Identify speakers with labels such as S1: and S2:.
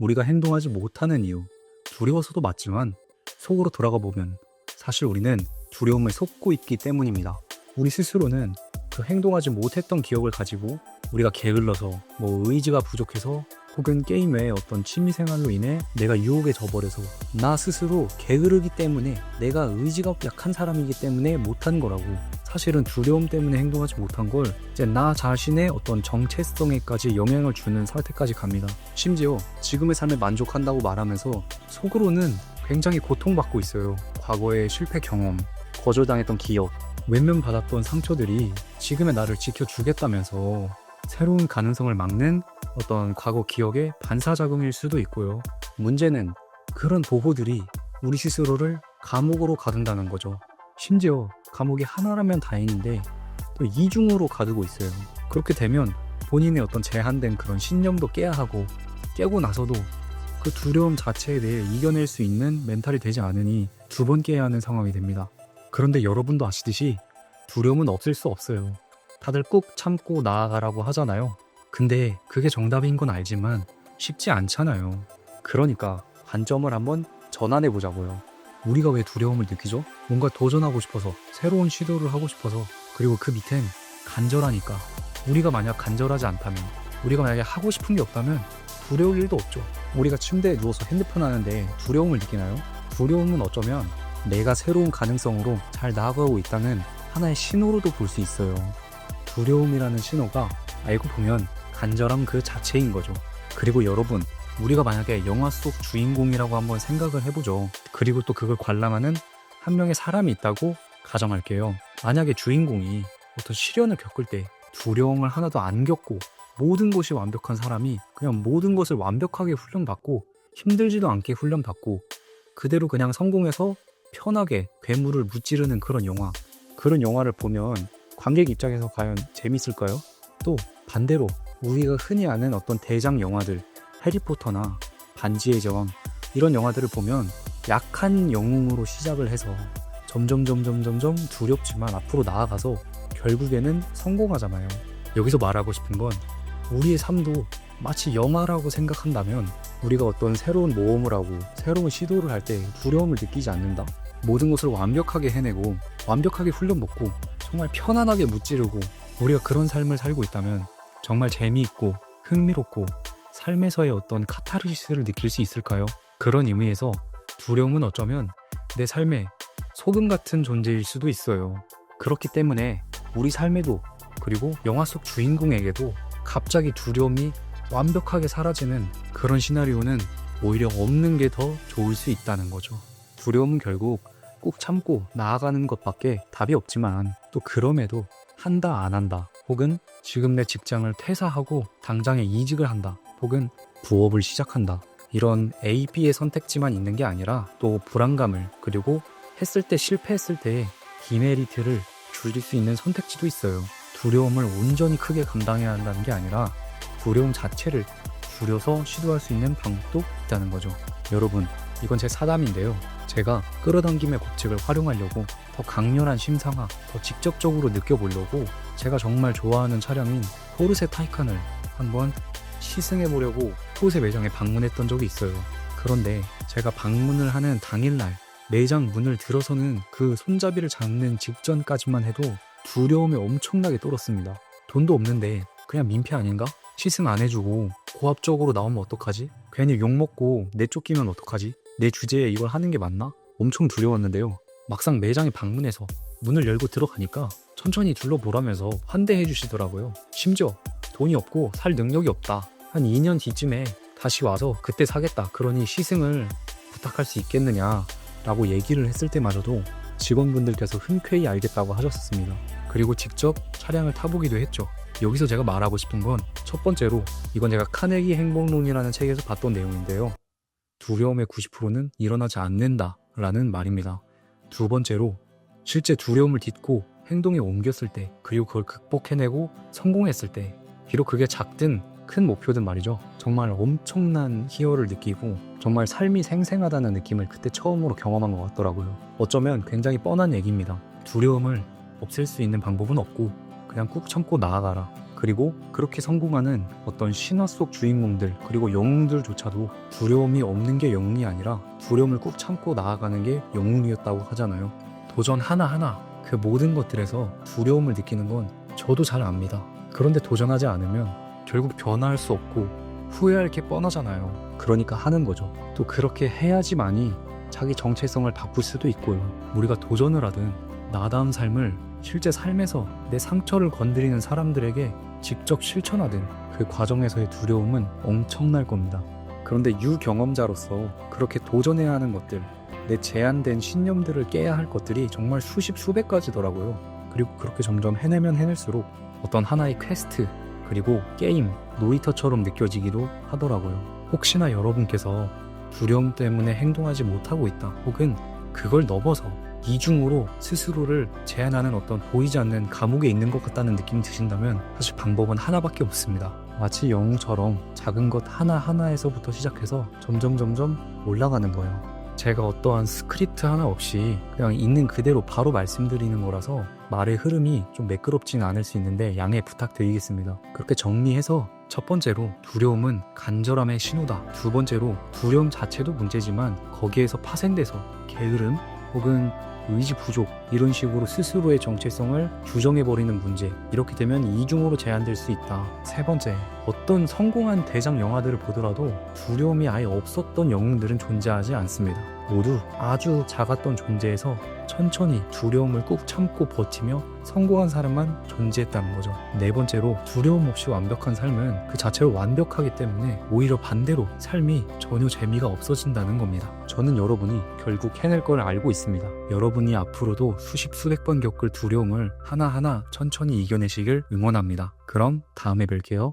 S1: 우리가 행동하지 못하는 이유, 두려워서도 맞지만 속으로 돌아가 보면 사실 우리는 두려움을 속고 있기 때문입니다. 우리 스스로는 그 행동하지 못했던 기억을 가지고 우리가 게을러서 의지가 부족해서 혹은 게임 외에 어떤 취미생활로 인해 내가 유혹에 져버려서 나 스스로 게으르기 때문에 내가 의지가 약한 사람이기 때문에 못한 거라고. 사실은 두려움 때문에 행동하지 못한 걸 이제 나 자신의 어떤 정체성에까지 영향을 주는 사태까지 갑니다. 심지어 지금의 삶에 만족한다고 말하면서 속으로는 굉장히 고통받고 있어요. 과거의 실패 경험, 거절당했던 기억, 외면받았던 상처들이 지금의 나를 지켜주겠다면서 새로운 가능성을 막는 어떤 과거 기억의 반사작용일 수도 있고요. 문제는 그런 보호들이 우리 스스로를 감옥으로 가둔다는 거죠. 심지어 감옥이 하나라면 다행인데 또 이중으로 가두고 있어요. 그렇게 되면 본인의 어떤 제한된 그런 신념도 깨야 하고, 깨고 나서도 그 두려움 자체에 대해 이겨낼 수 있는 멘탈이 되지 않으니 두 번 깨야 하는 상황이 됩니다. 그런데 여러분도 아시듯이 두려움은 없을 수 없어요. 다들 꾹 참고 나아가라고 하잖아요. 근데 그게 정답인 건 알지만 쉽지 않잖아요. 그러니까 관점을 한번 전환해 보자고요. 우리가 왜 두려움을 느끼죠? 뭔가 도전하고 싶어서, 새로운 시도를 하고 싶어서, 그리고 그 밑엔 간절하니까. 우리가 만약 간절하지 않다면, 우리가 만약에 하고 싶은 게 없다면 두려울 일도 없죠. 우리가 침대에 누워서 핸드폰 하는데 두려움을 느끼나요? 두려움은 어쩌면 내가 새로운 가능성으로 잘 나아가고 있다는 하나의 신호로도 볼 수 있어요. 두려움이라는 신호가 알고 보면 간절함 그 자체인 거죠. 그리고 여러분, 우리가 만약에 영화 속 주인공이라고 한번 생각을 해보죠. 그리고 또 그걸 관람하는 한 명의 사람이 있다고 가정할게요. 만약에 주인공이 어떤 시련을 겪을 때 두려움을 하나도 안 겪고 모든 것이 완벽한 사람이 그냥 모든 것을 완벽하게 훈련받고 힘들지도 않게 훈련받고 그대로 그냥 성공해서 편하게 괴물을 무찌르는 그런 영화, 그런 영화를 보면 관객 입장에서 과연 재밌을까요? 또 반대로 우리가 흔히 아는 어떤 대작 영화들, 해리포터나 반지의 제왕, 이런 영화들을 보면 약한 영웅으로 시작을 해서 점점 두렵지만 앞으로 나아가서 결국에는 성공하잖아요. 여기서 말하고 싶은 건 우리의 삶도 마치 영화라고 생각한다면 우리가 어떤 새로운 모험을 하고 새로운 시도를 할 때 두려움을 느끼지 않는다? 모든 것을 완벽하게 해내고 완벽하게 훈련받고 정말 편안하게 무찌르고 우리가 그런 삶을 살고 있다면 정말 재미있고 흥미롭고 삶에서의 어떤 카타르시스를 느낄 수 있을까요? 그런 의미에서 두려움은 어쩌면 내 삶의 소금 같은 존재일 수도 있어요. 그렇기 때문에 우리 삶에도, 그리고 영화 속 주인공에게도 갑자기 두려움이 완벽하게 사라지는 그런 시나리오는 오히려 없는 게 더 좋을 수 있다는 거죠. 두려움은 결국 꾹 참고 나아가는 것밖에 답이 없지만, 또 그럼에도 한다 안 한다, 혹은 지금 내 직장을 퇴사하고 당장에 이직을 한다, 혹은 부업을 시작한다, 이런 A, B의 선택지만 있는 게 아니라 또 불안감을, 그리고 했을 때 실패했을 때의 디메리트를 줄일 수 있는 선택지도 있어요. 두려움을 온전히 크게 감당해야 한다는 게 아니라 두려움 자체를 줄여서 시도할 수 있는 방법도 있다는 거죠. 여러분, 이건 제 사담인데요. 제가 끌어당김의 법칙을 활용하려고 더 강렬한 심상화, 더 직접적으로 느껴보려고 제가 정말 좋아하는 차량인 포르쉐 타이칸을 한번 시승해보려고 포르쉐 매장에 방문했던 적이 있어요. 그런데 제가 방문을 하는 당일날 매장 문을 들어서는 그 손잡이를 잡는 직전까지만 해도 두려움이 엄청나게 떨었습니다. 돈도 없는데 그냥 민폐 아닌가? 시승 안 해주고 고압적으로 나오면 어떡하지? 괜히 욕먹고 내쫓기면 어떡하지? 내 주제에 이걸 하는 게 맞나? 엄청 두려웠는데요. 막상 매장에 방문해서 문을 열고 들어가니까 천천히 둘러보라면서 환대해 주시더라고요. 심지어 돈이 없고 살 능력이 없다, 한 2년 뒤쯤에 다시 와서 그때 사겠다, 그러니 시승을 부탁할 수 있겠느냐 라고 얘기를 했을 때마저도 직원분들께서 흔쾌히 알겠다고 하셨습니다. 그리고 직접 차량을 타보기도 했죠. 여기서 제가 말하고 싶은 건 첫 번째로, 이건 제가 카네기 행복론이라는 책에서 봤던 내용인데요. 두려움의 90%는 일어나지 않는다 라는 말입니다. 두 번째로, 실제 두려움을 딛고 행동에 옮겼을 때, 그리고 그걸 극복해내고 성공했을 때, 비록 그게 작든 큰 목표든 말이죠, 정말 엄청난 희열을 느끼고 정말 삶이 생생하다는 느낌을 그때 처음으로 경험한 것 같더라고요. 어쩌면 굉장히 뻔한 얘기입니다. 두려움을 없앨 수 있는 방법은 없고 그냥 꾹 참고 나아가라. 그리고 그렇게 성공하는 어떤 신화 속 주인공들 그리고 영웅들조차도 두려움이 없는 게 영웅이 아니라 두려움을 꾹 참고 나아가는 게 영웅이었다고 하잖아요. 도전 하나하나 그 모든 것들에서 두려움을 느끼는 건 저도 잘 압니다. 그런데 도전하지 않으면 결국 변화할 수 없고 후회할 게 뻔하잖아요. 그러니까 하는 거죠. 또 그렇게 해야지만이 자기 정체성을 바꿀 수도 있고요. 우리가 도전을 하든 나다운 삶을 실제 삶에서 내 상처를 건드리는 사람들에게 직접 실천하든 그 과정에서의 두려움은 엄청날 겁니다. 그런데 유경험자로서 그렇게 도전해야 하는 것들, 내 제한된 신념들을 깨야 할 것들이 정말 수십 수백 가지더라고요. 그리고 그렇게 점점 해내면 해낼수록 어떤 하나의 퀘스트, 그리고 게임, 놀이터처럼 느껴지기도 하더라고요. 혹시나 여러분께서 두려움 때문에 행동하지 못하고 있다, 혹은 그걸 넘어서 이중으로 스스로를 제한하는 어떤 보이지 않는 감옥에 있는 것 같다는 느낌이 드신다면 사실 방법은 하나밖에 없습니다. 마치 영웅처럼 작은 것 하나하나에서부터 시작해서 점점 올라가는 거예요. 제가 어떠한 스크립트 하나 없이 그냥 있는 그대로 바로 말씀드리는 거라서 말의 흐름이 좀 매끄럽지는 않을 수 있는데 양해 부탁드리겠습니다. 그렇게 정리해서 첫 번째로 두려움은 간절함의 신호다. 두 번째로 두려움 자체도 문제지만 거기에서 파생돼서 게으름 혹은 의지 부족 이런 식으로 스스로의 정체성을 규정해버리는 문제, 이렇게 되면 이중으로 제한될 수 있다. 세 번째, 어떤 성공한 대작 영화들을 보더라도 두려움이 아예 없었던 영웅들은 존재하지 않습니다. 모두 아주 작았던 존재에서 천천히 두려움을 꾹 참고 버티며 성공한 사람만 존재했다는 거죠. 네 번째로, 두려움 없이 완벽한 삶은 그 자체로 완벽하기 때문에 오히려 반대로 삶이 전혀 재미가 없어진다는 겁니다. 저는 여러분이 결국 해낼 걸 알고 있습니다. 여러분이 앞으로도 수십 수백 번 겪을 두려움을 하나하나 천천히 이겨내시길 응원합니다. 그럼 다음에 뵐게요.